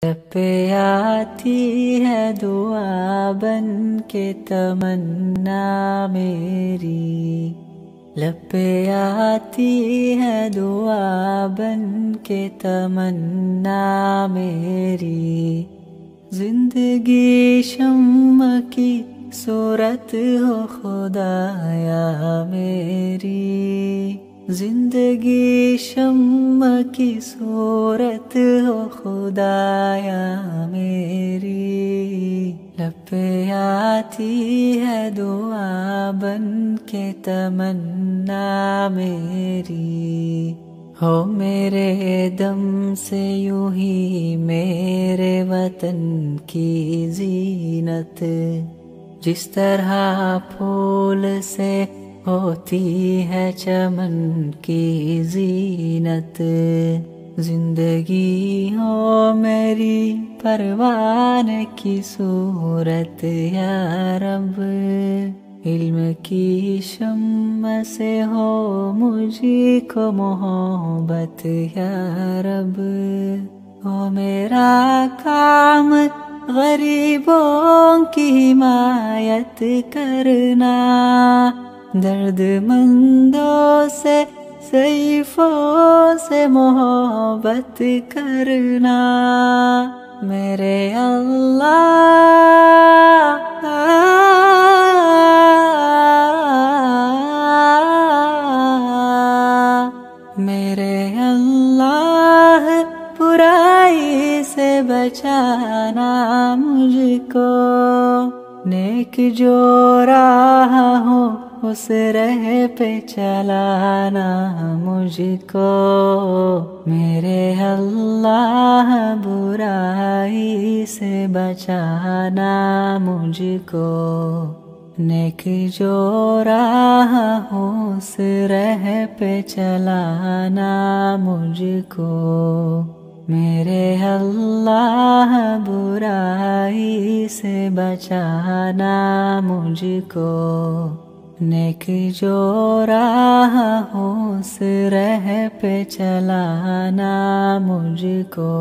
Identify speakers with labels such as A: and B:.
A: پہ آتی ہے دعا بن کے تمنا میری، لب پہ آتی ہے دعا بن کے تمنا میری، زندگی شمع کی صورت ہو خدایا میری، زندگی شمع کی صورت ہو خدایا میری، لب پہ آتی ہے دعا بن کے تمنا میری، ہو میرے دم سے یوں ہی میرے وطن کی زینت، جس طرح پھول سے ہوتی ہے چمن کی زینت، زندگی ہو میری پروان کی صورت یا رب، علم کی شمع سے ہو مجھ کو محبت یا رب، ہو میرا کام غریبوں کی حمایت کرنا، درد مندوں سے ضعیفوں سے محبت کرنا، میرے اللہ میرے اللہ برائی سے بچانا مجھ کو، نیک جو راہ ہو اس راہ پہ چلانا مجھ کو، میرے اللہ برائی سے بچانا مجھ کو، نیک جو راہ ہو اس راہ پہ چلانا مجھ کو، میرے اللہ برائی سے بچانا مجھ کو، نیک جو راہ ہو اس راہ پہ چلانا مجھ کو۔